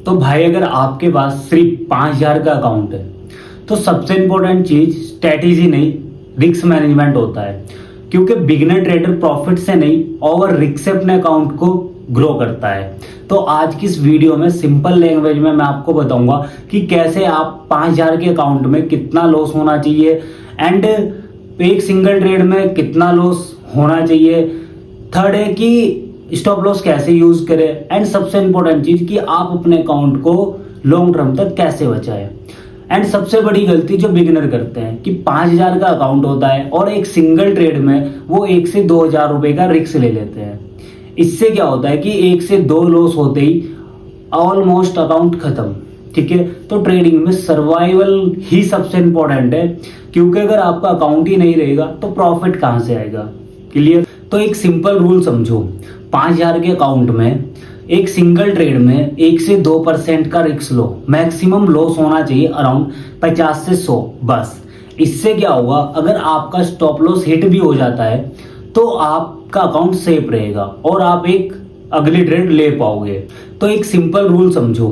तो भाई अगर आपके पास सिर्फ 5,000 का अकाउंट है तो सबसे इम्पोर्टेंट चीज स्ट्रेटेजी नहीं, रिस्क मैनेजमेंट होता है। क्योंकि बिगिनर ट्रेडर प्रॉफिट से नहीं ओवर रिस्क से अपने अकाउंट को ग्रो करता है। तो आज की इस वीडियो में सिंपल लैंग्वेज में मैं आपको बताऊंगा कि कैसे आप 5,000 के अकाउंट में कितना लॉस होना चाहिए एंड एक सिंगल ट्रेड में कितना लॉस होना चाहिए। थर्ड है कि स्टॉप लॉस कैसे यूज करें एंड सबसे इंपॉर्टेंट चीज कि आप अपने अकाउंट को लॉन्ग टर्म तक कैसे बचाएं। एंड सबसे बड़ी गलती जो बिगिनर करते हैं कि 5,000 का अकाउंट होता है और एक सिंगल ट्रेड में वो 1 से 2,000 रुपए का रिस्क ले लेते हैं। इससे क्या होता है कि 1 से 2 लॉस होते ही ऑलमोस्ट अकाउंट खत्म। ठीक है, तो ट्रेडिंग में सर्वाइवल ही सबसे इंपॉर्टेंट है, क्योंकि अगर आपका अकाउंट ही नहीं रहेगा तो प्रॉफिट कहां से आएगा। क्लियर? तो एक सिंपल रूल समझो, 5,000 के अकाउंट में एक सिंगल ट्रेड में 1 से 2% का रिस्क लो। मैक्सिमम लॉस होना चाहिए अराउंड 50 से 100 बस। इससे क्या होगा, अगर आपका स्टॉप लॉस हिट भी हो जाता है तो आपका अकाउंट सेफ रहेगा और आप एक अगली ट्रेड ले पाओगे। तो एक सिंपल रूल समझो,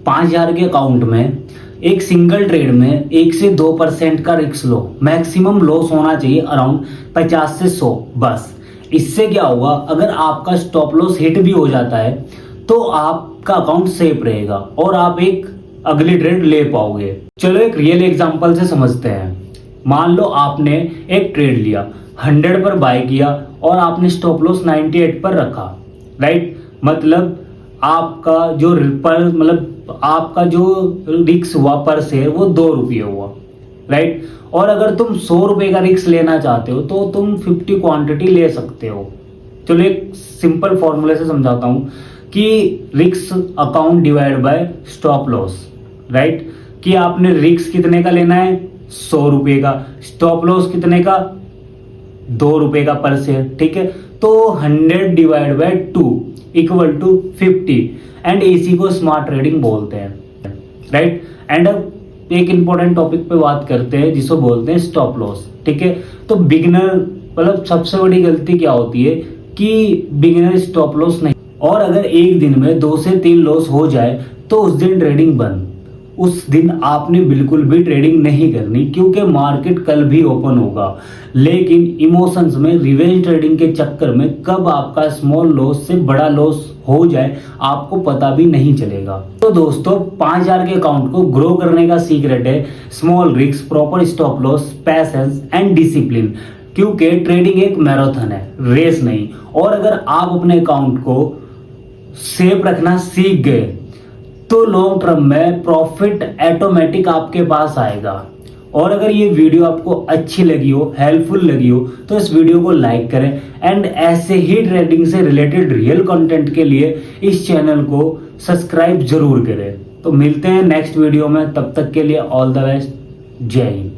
5,000 के अकाउंट में एक सिंगल ट्रेड में 1 से 2% का रिस्क लो। मैक्सिमम लॉस होना चाहिए अराउंड 50 से 100 बस। इससे क्या होगा, अगर आपका स्टॉप लॉस हिट भी हो जाता है तो आपका अकाउंट सेफ रहेगा और आप एक अगली ट्रेड ले पाओगे। चलो एक रियल एग्जांपल से समझते हैं। मान लो आपने एक ट्रेड लिया, 100 पर बाय किया और आपने स्टॉप लॉस 98 पर रखा। राइट? मतलब आपका जो आपका जो रिस्क हुआ पर शेयर वो 2 रुपये हुआ। राइट? और अगर तुम 100 रुपए का रिस्क लेना चाहते हो तो तुम 50 क्वांटिटी ले सकते हो। चलो एक सिंपल फॉर्मूले से समझाता हूं कि risk account divide by stop loss. Right? कि आपने रिस्क कितने का लेना है, 100 रुपए का। स्टॉप लॉस कितने का, 2 रुपए का पर शेयर। ठीक है, तो 100 divide by 2 equal to 50 and इसी को स्मार्ट ट्रेडिंग बोलते हैं। राइट? एंड अब एक इंपॉर्टेंट टॉपिक पे बात करते हैं जिसको बोलते हैं स्टॉप लॉस। ठीक है, तो बिगिनर सबसे बड़ी गलती क्या होती है कि बिगिनर स्टॉप लॉस नहीं, और अगर एक दिन में 2 से 3 लॉस हो जाए तो उस दिन ट्रेडिंग बंद। उस दिन आपने बिल्कुल भी ट्रेडिंग नहीं करनी, क्योंकि मार्केट कल भी ओपन होगा। लेकिन इमोशंस में रिवेंज ट्रेडिंग के चक्कर में कब आपका स्मॉल लॉस से बड़ा लॉस हो जाए आपको पता भी नहीं चलेगा। तो दोस्तों, 5,000 के अकाउंट को ग्रो करने का सीक्रेट है small risk, proper stop loss, patience and discipline. क्योंकि ट्रेडिंग एक मैराथन है, रेस नहीं। और अगर आप अपने अकाउंट को सेफ रखना सीख गए तो लॉन्ग टर्म में प्रॉफिट ऑटोमेटिक आपके पास आएगा। और अगर ये वीडियो आपको अच्छी लगी हो, हेल्पफुल लगी हो, तो इस वीडियो को लाइक करें एंड ऐसे ही ट्रेडिंग से रिलेटेड रियल कंटेंट के लिए इस चैनल को सब्सक्राइब जरूर करें। तो मिलते हैं नेक्स्ट वीडियो में, तब तक के लिए ऑल द बेस्ट। जय हिंद।